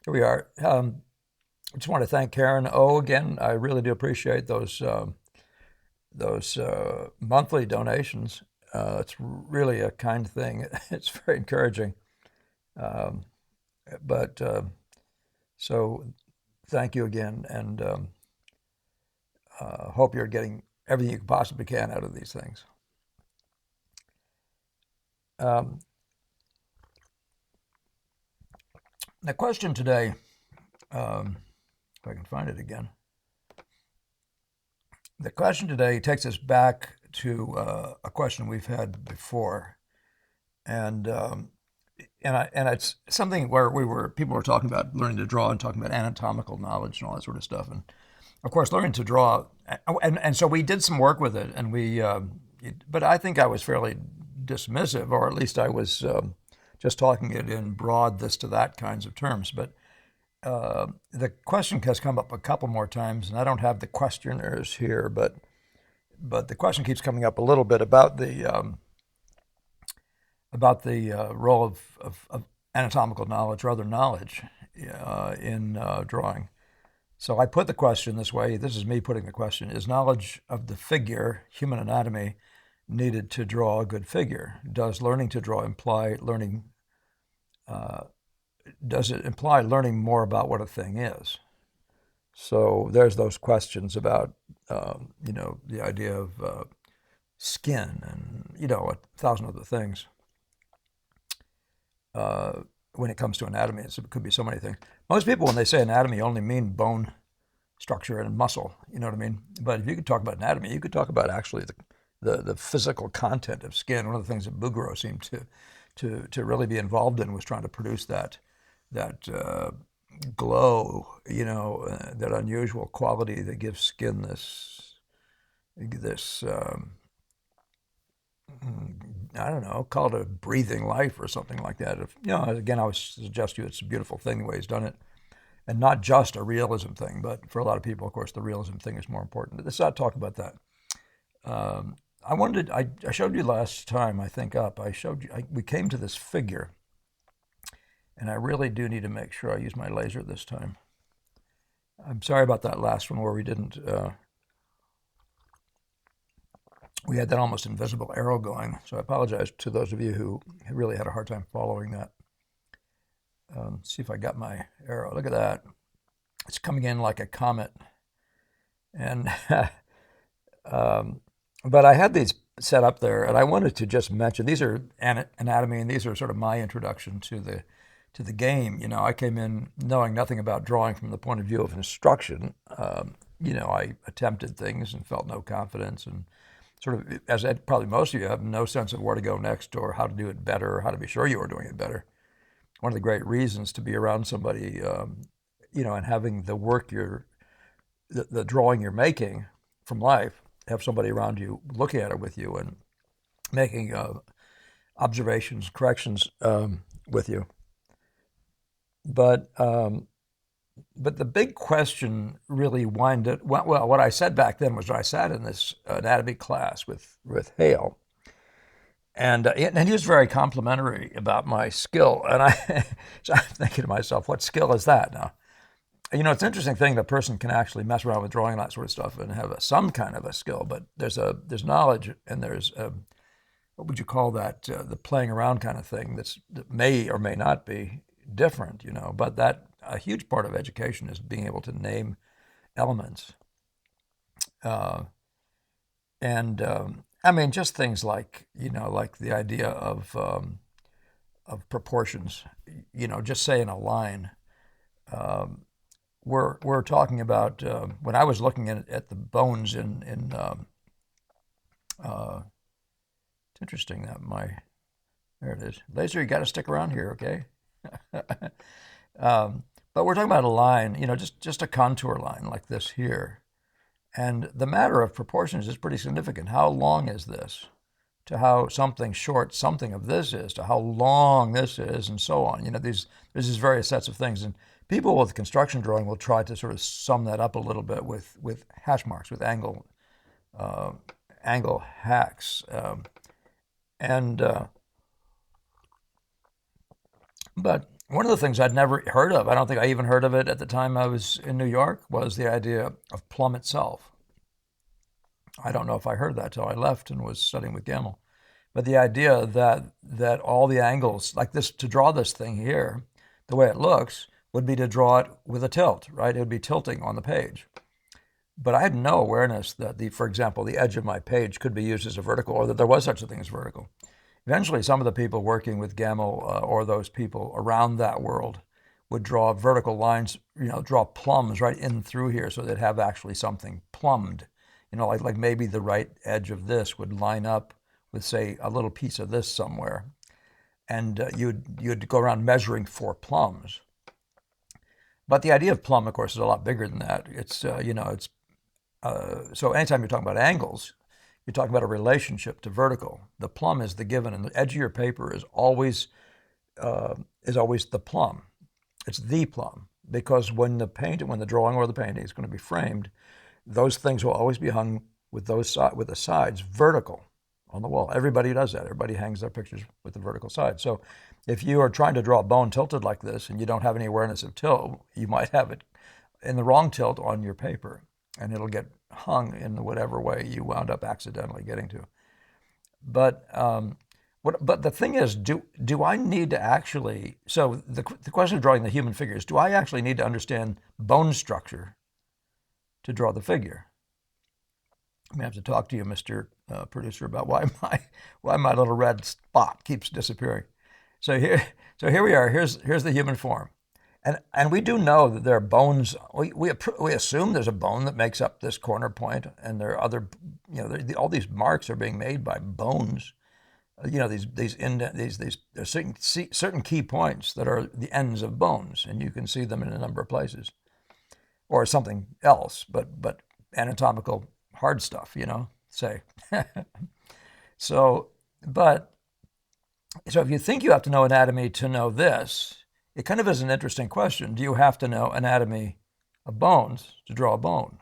Here we are. I just want to thank Karen O again. I really do appreciate those monthly donations. It's really a kind thing. It's very encouraging. Um, but so thank you again, and hope you're getting everything you possibly can out of these things. Um, the question today, if I can find it again, the question today takes us back to a question we've had before, and and it's something where people were talking about learning to draw and talking about anatomical knowledge and all that sort of stuff, and of course learning to draw, and so we did some work with it, and but I think I was fairly dismissive, or at least I was just talking it in broad this to that kinds of terms, but. The question has come up a couple more times, and I don't have the questionnaires here, but the question keeps coming up a little bit about the role of anatomical knowledge or other knowledge in drawing. So I put the question this way. This is me putting the question: is knowledge of the figure, human anatomy, needed to draw a good figure? Does learning to draw imply learning? Does it imply learning more about what a thing is? So there's those questions about, the idea of skin and, a thousand other things. When it comes to anatomy, it could be so many things. Most people, when they say anatomy, only mean bone structure and muscle. You know what I mean? But if you could talk about anatomy, you could talk about actually the physical content of skin. One of the things that Bouguereau seemed to really be involved in was trying to produce that glow, that unusual quality that gives skin this I don't know, call it a breathing life or something like that. If again, I would suggest to you it's a beautiful thing the way he's done it, and not just a realism thing, but for a lot of people, of course, the realism thing is more important. Let's not talk about that. I showed you last time, I think I showed you, we came to this figure, and I really do need to make sure I use my laser this time. I'm sorry about that last one where we didn't, we had that almost invisible arrow going. So I apologize to those of you who really had a hard time following that. See if I got my arrow. Look at that. It's coming in like a comet. And, but I had these set up there, and I wanted to just mention these are anatomy, and these are sort of my introduction to the game. I came in knowing nothing about drawing from the point of view of instruction. I attempted things and felt no confidence, and sort of, as probably most of you have, no sense of where to go next or how to do it better or how to be sure you are doing it better. One of the great reasons to be around somebody, and having the drawing you're making from life, have somebody around you looking at it with you and making observations, corrections with you. But but the big question really winded. Well, what I said back then was I sat in this anatomy class with Hale, and he was very complimentary about my skill. And so I'm thinking to myself, what skill is that now? It's an interesting thing that a person can actually mess around with drawing and that sort of stuff and have some kind of a skill. But there's knowledge and there's what would you call that? The playing around kind of thing that may or may not be different. But that a huge part of education is being able to name elements. Uh, and I mean, just things like like the idea of proportions. Just say in a line. Um, we're talking about when I was looking at the bones in uh, it's interesting that my there it is, laser. You got to stick around here, okay? But we're talking about a line, just a contour line like this here, and the matter of proportions is pretty significant. How long is this? To how something short something of this is, to how long this is, and so on. There's these various sets of things, and people with construction drawing will try to sort of sum that up a little bit with hash marks, with uh, angle hacks, and but One of the things I'd never heard of, I don't think I even heard of it at the time I was in New York, was the idea of plumb itself. I don't know if I heard that till I left and was studying with Gamel. But the idea that all the angles, like this, to draw this thing here, the way it looks, would be to draw it with a tilt, right? It would be tilting on the page. But I had no awareness that for example, the edge of my page could be used as a vertical, or that there was such a thing as vertical. Eventually, some of the people working with Gamel or those people around that world would draw vertical lines, draw plumbs right in through here, so they'd have actually something plumbed. Like maybe the right edge of this would line up with, say, a little piece of this somewhere, and you'd go around measuring for plums. But the idea of plumb, of course, is a lot bigger than that. So anytime you're talking about angles, you're talking about a relationship to vertical. The plumb is the given, and the edge of your paper is always the plumb. It's the plumb, because when the drawing or the painting is going to be framed, those things will always be hung with the sides vertical on the wall. Everybody does that. Everybody hangs their pictures with the vertical side. So if you are trying to draw a bone tilted like this and you don't have any awareness of tilt, you might have it in the wrong tilt on your paper, and it'll get hung in whatever way you wound up accidentally getting to. But but the thing is, do I need to actually? So the question of drawing the human figure is, do I actually need to understand bone structure to draw the figure? I'm gonna have to talk to you, Mr. Producer, about why my little red spot keeps disappearing. So here we are. Here's the human form, and we do know that there are bones. We assume there's a bone that makes up this corner point, and there are other, all these marks are being made by bones. There's certain key points that are the ends of bones, and you can see them in a number of places, or something else, but anatomical hard stuff, say. So if you think you have to know anatomy to know this, it kind of is an interesting question. Do you have to know anatomy of bones to draw a bone?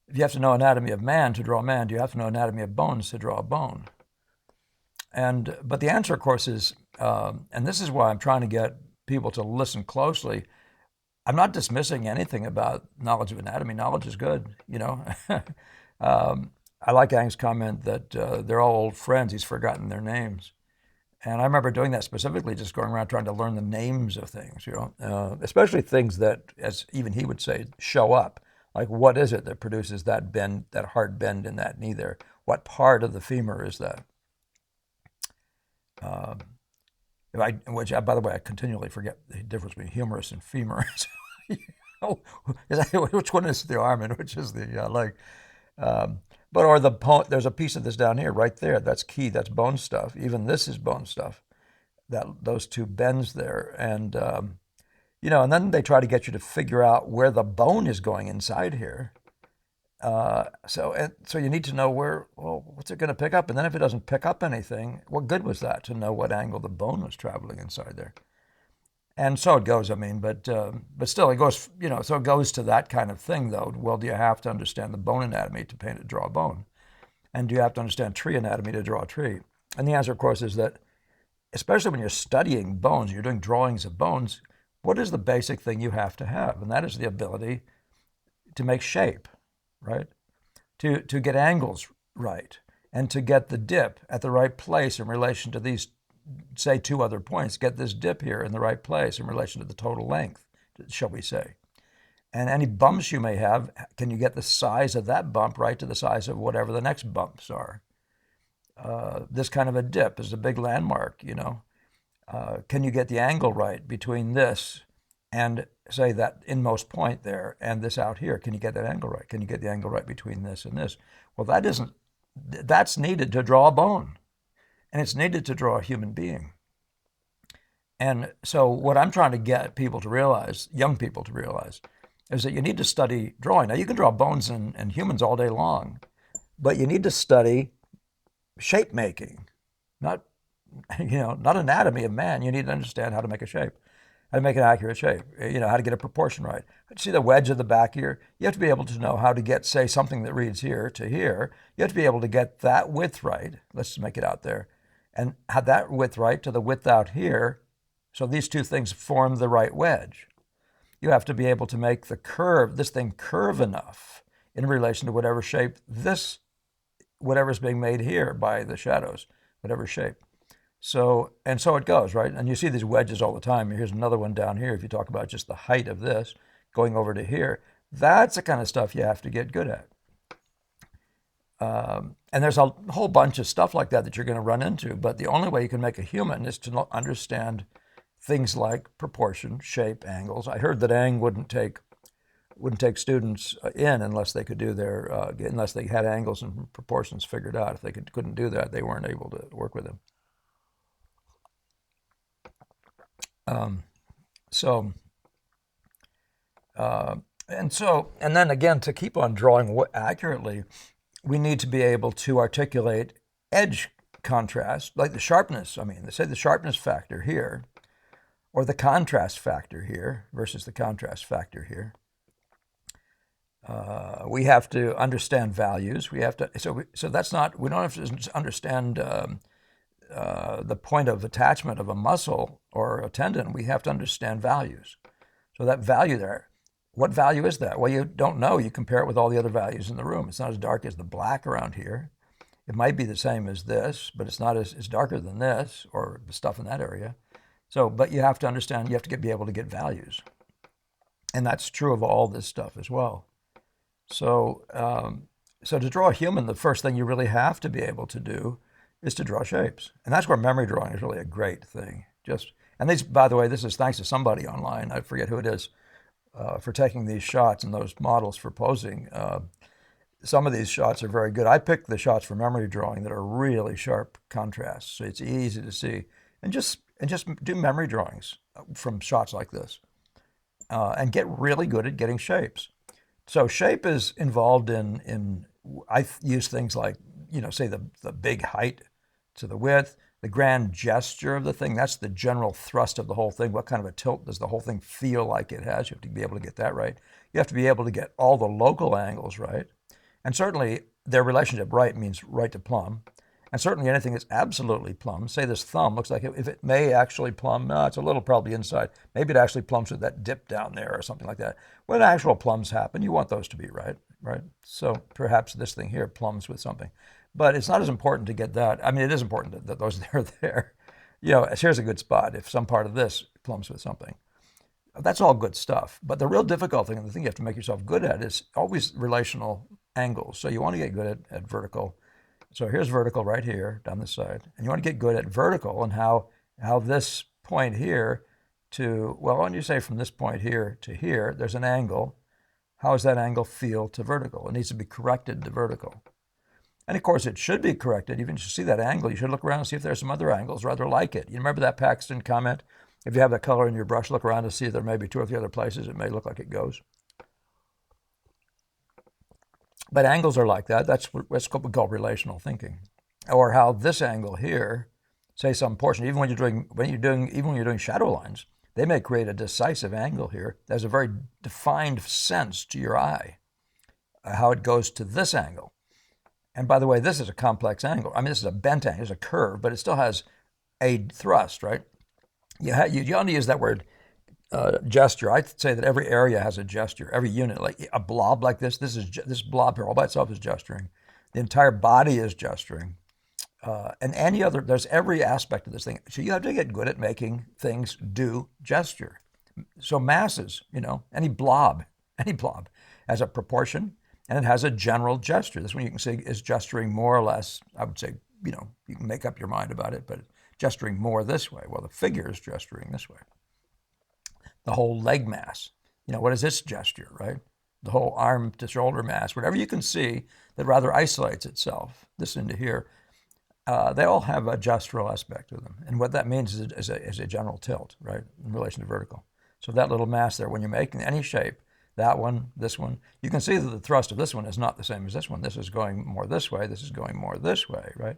If you have to know anatomy of man to draw a man, do you have to know anatomy of bones to draw a bone? But the answer, of course, is, and this is why I'm trying to get people to listen closely. I'm not dismissing anything about knowledge of anatomy. Knowledge is good, I like Ang's comment that they're all old friends. He's forgotten their names. And I remember doing that specifically, just going around trying to learn the names of things, especially things that, as even he would say, show up. Like, what is it that produces that bend, that hard bend in that knee there? What part of the femur is that? Which, by the way, I continually forget the difference between humerus and femur. Which one is the arm and which is the leg? There's a piece of this down here, right there. That's key. That's bone stuff. Even this is bone stuff. Those two bends there, and and then they try to get you to figure out where the bone is going inside here. So you need to know what's it going to pick up, and then if it doesn't pick up anything, what good was that to know what angle the bone was traveling inside there? And so it goes. I mean, but still, it goes. So it goes to that kind of thing, though. Well, do you have to understand the bone anatomy to draw a bone, and do you have to understand tree anatomy to draw a tree? And the answer, of course, is that, especially when you're studying bones, you're doing drawings of bones. What is the basic thing you have to have? And that is the ability to make shape, right? To get angles right, and to get the dip at the right place in relation to these, say, two other points. Get this dip here in the right place in relation to the total length, shall we say. And any bumps you may have, can you get the size of that bump right to the size of whatever the next bumps are? This kind of a dip is a big landmark, Can you get the angle right between this and, say, that inmost point there and this out here? Can you get that angle right? Can you get the angle right between this and this? Well, that's needed to draw a bone, and it's needed to draw a human being. And so what I'm trying to get people to realize, young people to realize, is that you need to study drawing. Now, you can draw bones and humans all day long, but you need to study shape making, not anatomy of man. You need to understand how to make a shape, how to make an accurate shape, how to get a proportion right. See the wedge of the back here? You have to be able to know how to get, say, something that reads here to here. You have to be able to get that width right. Let's make it out there. And have that width right to the width out here So these two things form the right wedge. You have to be able to make the curve, this thing curve enough in relation to whatever shape this, whatever's being made here by the shadows, whatever shape. So, and so it goes, right? And you see these wedges all the time. Here's another one down here. If you talk about just the height of this going over to here, that's the kind of stuff you have to get good at. And there's a whole bunch of stuff like that that you're going to run into. But the only way you can make a human is to understand things like proportion, shape, angles. I heard that Ang wouldn't take students in unless they could do their unless they had angles and proportions figured out. If they couldn't do that, they weren't able to work with him. So and then again, to keep on drawing accurately, we need to be able to articulate edge contrast, like the sharpness. I mean, they say the sharpness factor here, or the contrast factor here versus the contrast factor here. We have to understand values. We have to. So that's not. We don't have to understand the point of attachment of a muscle or a tendon. We have to understand values. So that value there, what value is that? Well, you don't know. You compare it with all the other values in the room. It's not as dark as the black around here. It might be the same as this, but it's not as darker than this or the stuff in that area. So, but you have to understand. You have to be able to get values, and that's true of all this stuff as well. So, so to draw a human, the first thing you really have to be able to do is to draw shapes, and that's where memory drawing is really a great thing. And these, by the way, this is thanks to somebody online. I forget who it is for taking these shots and those models for posing. Some of these shots are very good. I picked the shots for memory drawing that are really sharp contrasts, so it's easy to see, and just do memory drawings from shots like this, and get really good at getting shapes. So shape is involved in I use things like, say the big height to the width, the grand gesture of the thing. That's the general thrust of the whole thing. What kind of a tilt does the whole thing feel like it has? You have to be able to get that right. You have to be able to get all the local angles right. And certainly their relationship right means right to plumb. And certainly anything that's absolutely plumb, say this thumb looks like if it may actually plumb, no, it's a little probably inside. Maybe it actually plumbs with that dip down there or something like that. When actual plums happen, you want those to be right? So perhaps this thing here plumbs with something. But it's not as important to get that. I mean, it is important that those are there. Here's a good spot if some part of this plumbs with something. That's all good stuff. But the real difficult thing, and the thing you have to make yourself good at, is always relational angles. So you want to get good at vertical. So here's vertical right here down this side. And you want to get good at vertical and how this point here why don't you say from this point here to here, there's an angle. How does that angle feel to vertical? It needs to be corrected to vertical. And of course, it should be corrected. Even if you see that angle, you should look around and see if there's some other angles rather like it. You remember that Paxton comment? If you have that color in your brush, look around and see if there may be 2 or 3 other places it may look like it goes. But angles are like that. That's what we call relational thinking. Or how this angle here, say some portion, even when you're doing shadow lines, they may create a decisive angle here. There's a very defined sense to your eye, how it goes to this angle. And by the way, this is a complex angle. I mean, this is a bent angle, it's a curve, but it still has a thrust, right? You only use that word gesture. I'd say that every area has a gesture. Every unit, like a blob like this this blob here all by itself is gesturing. The entire body is gesturing. And there's every aspect of this thing. So you have to get good at making things do gesture. So masses, any blob has a proportion and it has a general gesture. This one you can see is gesturing more or less. I would say, you can make up your mind about it, but gesturing more this way. Well, the figure is gesturing this way. The whole leg mass, what is this gesture, right? The whole arm to shoulder mass, whatever you can see that rather isolates itself, this into here, they all have a gestural aspect to them. And what that means is a general tilt, right, in relation to vertical. So that little mass there, when you're making any shape, that one, this one, you can see that the thrust of this one is not the same as this one. This is going more this way. This is going more this way, right?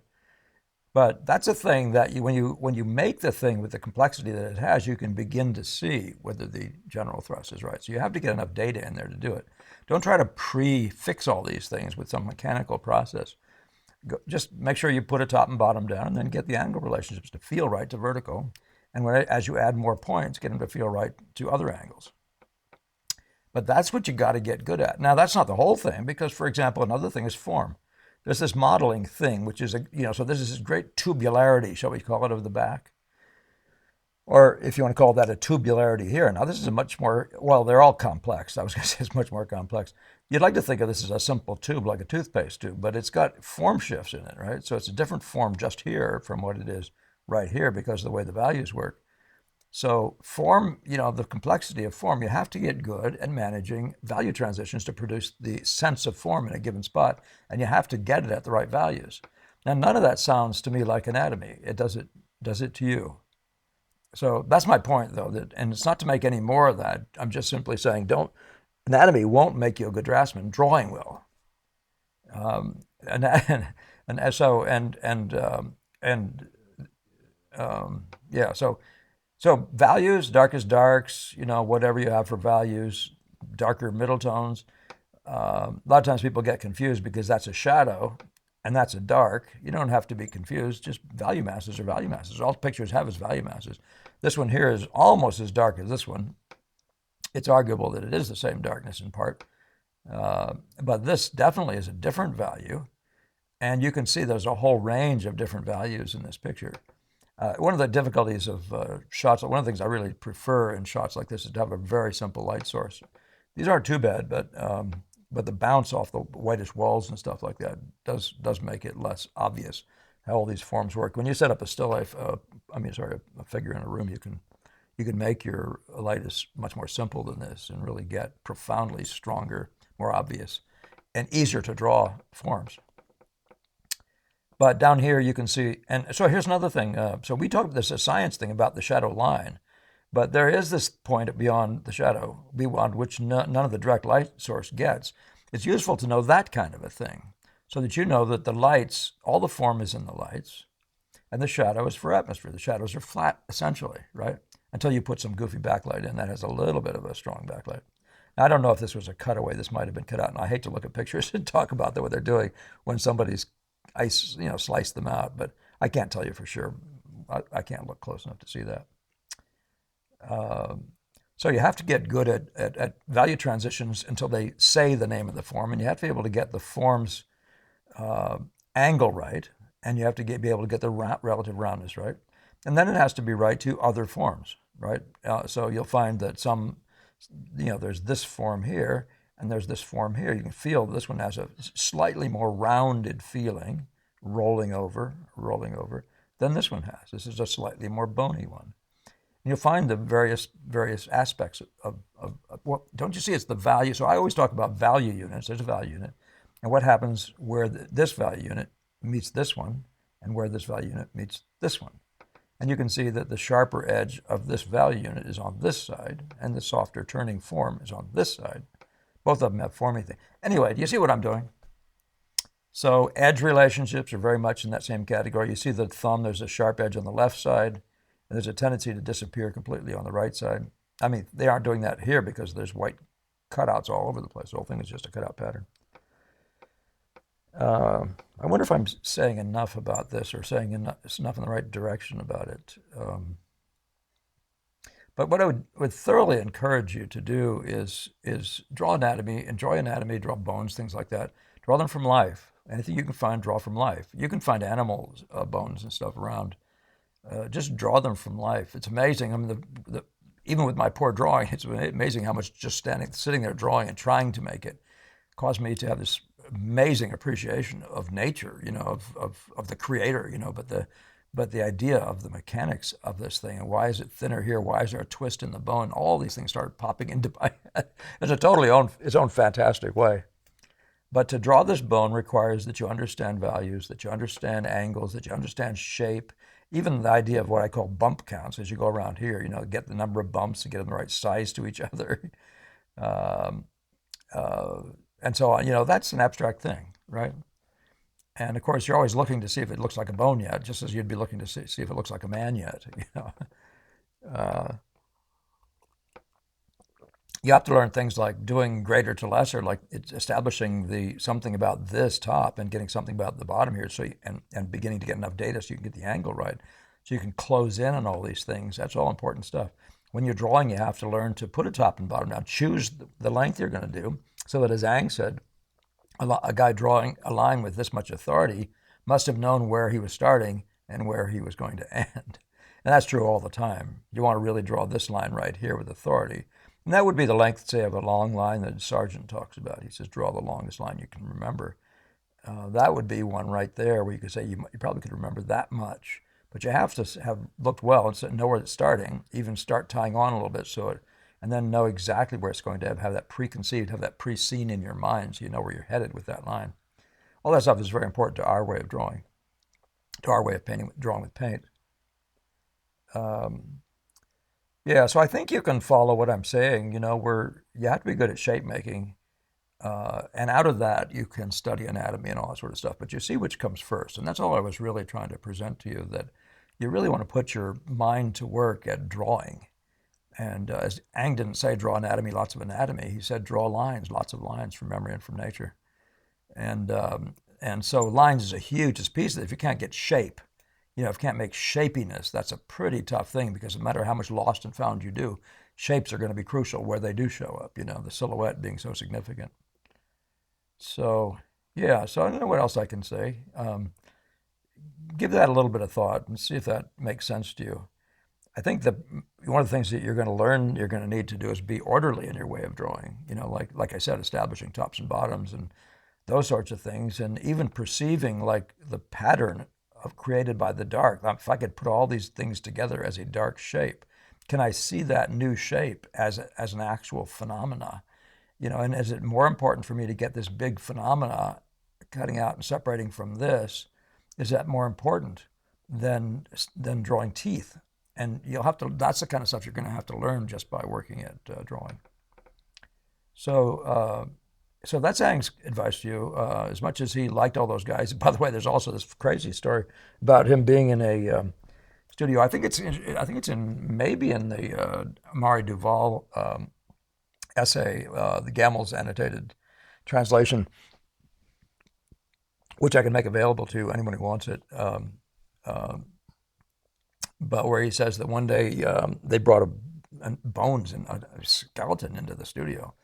But that's a thing that when you make the thing with the complexity that it has, you can begin to see whether the general thrust is right. So you have to get enough data in there to do it. Don't try to pre-fix all these things with some mechanical process. Just make sure you put a top and bottom down and then get the angle relationships to feel right to vertical. And as you add more points, get them to feel right to other angles. But that's what you got to get good at. Now, that's not the whole thing, because, for example, another thing is form. There's this modeling thing, which is, so this is this great tubularity, shall we call it, of the back. Or if you want to call that a tubularity here. Now, this is a much more, well, they're all complex. I was going to say it's much more complex. You'd like to think of this as a simple tube, like a toothpaste tube, but it's got form shifts in it, right? So it's a different form just here from what it is right here because of the way the values work. So form, the complexity of form, you have to get good at managing value transitions to produce the sense of form in a given spot, and you have to get it at the right values. Now, none of that sounds to me like anatomy. It does it to you. So that's my point, though, and it's not to make any more of that. I'm just simply saying, anatomy won't make you a good draftsman. Drawing will. And so yeah. So values, darkest darks, whatever you have for values, darker middle tones. A lot of times people get confused because that's a shadow and that's a dark. You don't have to be confused. Just value masses are value masses. All pictures have is value masses. This one here is almost as dark as this one. It's arguable that it is the same darkness in part. But this definitely is a different value. And you can see there's a whole range of different values in this picture. One of the difficulties of shots, one of the things I really prefer in shots like this is to have a very simple light source. These aren't too bad, but the bounce off the whitish walls and stuff like that does make it less obvious how all these forms work. When you set up a still life, a figure in a room, you can make your light is much more simple than this and really get profoundly stronger, more obvious, and easier to draw forms. But down here you can see, and so here's another thing. So we talked this a science thing about the shadow line, but there is this point beyond the shadow, beyond which none of the direct light source gets. It's useful to know that kind of a thing, so that you know that the lights, all the form is in the lights, and the shadow is for atmosphere. The shadows are flat, essentially, right? Until you put some goofy backlight in that has a little bit of a strong backlight. Now, I don't know if this was a cutaway. This might have been cut out, and I hate to look at pictures and talk about what they're doing when somebody's slice them out, but I can't tell you for sure. I can't look close enough to see that. So you have to get good at value transitions until they say the name of the form, and you have to be able to get the form's angle right, and you have to be able to get the relative roundness right, and then it has to be right to other forms, right? So you'll find that there's this form here, and there's this form here. You can feel this one has a slightly more rounded feeling, rolling over, than this one has. This is a slightly more bony one. And you'll find the various aspects of well, don't you see it's the value? So I always talk about value units. There's a value unit. And what happens where this value unit meets this one, and where this value unit meets this one. And you can see that the sharper edge of this value unit is on this side, and the softer turning form is on this side. Both of them have forming thing. Anyway, do you see what I'm doing? So edge relationships are very much in that same category. You see the thumb, there's a sharp edge on the left side, and there's a tendency to disappear completely on the right side. I mean, they aren't doing that here because there's white cutouts all over the place. The whole thing is just a cutout pattern. I wonder if I'm saying enough about this or saying enough in the right direction about it. But what I would thoroughly encourage you to do is draw anatomy, enjoy anatomy, draw bones, things like that. Draw them from life. Anything you can find, draw from life. You can find animals' bones and stuff around. Just draw them from life. It's amazing. I mean, even with my poor drawing, it's amazing how much just sitting there drawing and trying to make it caused me to have this amazing appreciation of nature, of the creator, but the idea of the mechanics of this thing, and why is it thinner here? Why is there a twist in the bone? All these things started popping into my head in its own fantastic way. But to draw this bone requires that you understand values, that you understand angles, that you understand shape, even the idea of what I call bump counts as you go around here, get the number of bumps and get them the right size to each other. And so on, that's an abstract thing, right? And of course, you're always looking to see if it looks like a bone yet, just as you'd be looking to see if it looks like a man yet. You have to learn things like doing greater to lesser, like establishing something about this top and getting something about the bottom here, and beginning to get enough data so you can get the angle right. so you can close in on all these things. That's all important stuff. When you're drawing, you have to learn to put a top and bottom down. Choose the length you're going to do, so that, as Ang said, a guy drawing a line with this much authority must have known where he was starting and where he was going to end. And that's true all the time. You want to really draw this line right here with authority. And that would be the length, say, of a long line that Sargent talks about. He says, draw the longest line you can remember. That would be one right there where you could say you probably could remember that much. But you have to have looked well and know where it's starting, even start tying on a little bit and then know exactly where it's going to have that preconceived, have that pre-seen in your mind so you know where you're headed with that line. All that stuff is very important to our way of drawing, to our way of drawing with paint. Yeah, so I think you can follow what I'm saying. You have to be good at shape making. And out of that, you can study anatomy and all that sort of stuff. But you see which comes first. And that's all I was really trying to present to you, that you really want to put your mind to work at drawing. And as Ang didn't say draw anatomy, lots of anatomy, he said draw lines, lots of lines from memory and from nature. And so lines is a huge piece of it. If you can't get shape, if you can't make shapiness, that's a pretty tough thing, because no matter how much lost and found you do, shapes are going to be crucial where they do show up, the silhouette being so significant. So, yeah, so I don't know what else I can say. Give that a little bit of thought and see if that makes sense to you. I think one of the things that you're going to learn, you're going to need to do, is be orderly in your way of drawing. Like I said, establishing tops and bottoms and those sorts of things, and even perceiving like the pattern created by the dark. If I could put all these things together as a dark shape, can I see that new shape as an actual phenomena? And is it more important for me to get this big phenomena cutting out and separating from this? Is that more important than drawing teeth? And that's the kind of stuff you're going to have to learn just by working at drawing. So that's Ang's advice to you. As much as he liked all those guys, by the way, there's also this crazy story about him being in a studio. I think it's maybe in the Amari Duval essay, the Gamel's annotated translation, which I can make available to anyone who wants it. But where he says that one day they brought bones and a skeleton into the studio.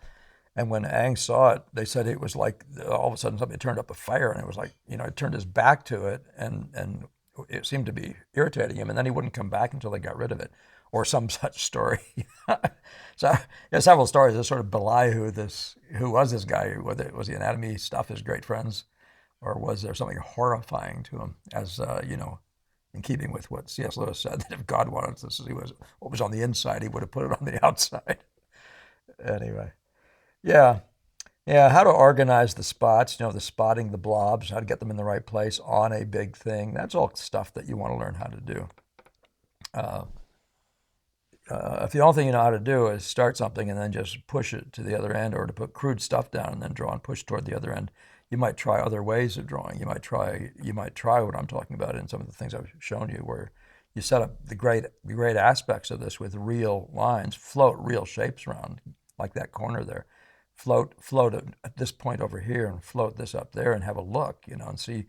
And when Ang saw it, they said it was like all of a sudden somebody turned up a fire, and it was like, it turned his back to it, and it seemed to be irritating him. And then he wouldn't come back until they got rid of it, or some such story. So there's several stories that sort of belie who was this guy. Whether was the anatomy stuff his great friends, or was there something horrifying to him, as in keeping with what C.S. Lewis said, that if God wanted to see what was on the inside, he would have put it on the outside. Anyway, yeah. Yeah, how to organize the spots, the spotting the blobs, how to get them in the right place on a big thing. That's all stuff that you want to learn how to do. If the only thing you know how to do is start something and then just push it to the other end, or to put crude stuff down and then draw and push toward the other end, you might try other ways of drawing. You might try what I'm talking about in some of the things I've shown you, where you set up the great aspects of this with real lines, float real shapes around, like that corner there. Float at this point over here, and float this up there, and have a look, and see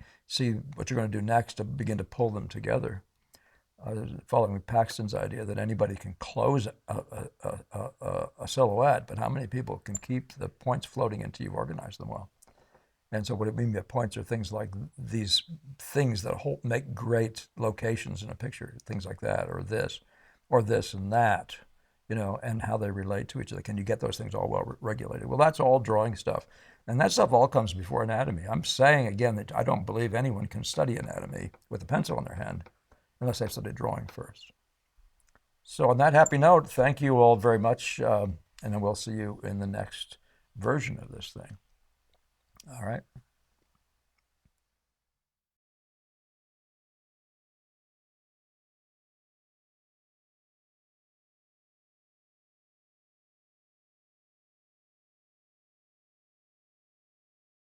what you're going to do next to begin to pull them together. Following Paxton's idea that anybody can close a silhouette, but how many people can keep the points floating until you've organized them well? And so what it means by points are things like these things that make great locations in a picture, things like that, or this and that, and how they relate to each other. Can you get those things all well regulated? Well, that's all drawing stuff. And that stuff all comes before anatomy. I'm saying again that I don't believe anyone can study anatomy with a pencil in their hand unless they've studied drawing first. So on that happy note, thank you all very much, and then we'll see you in the next version of this thing. All right.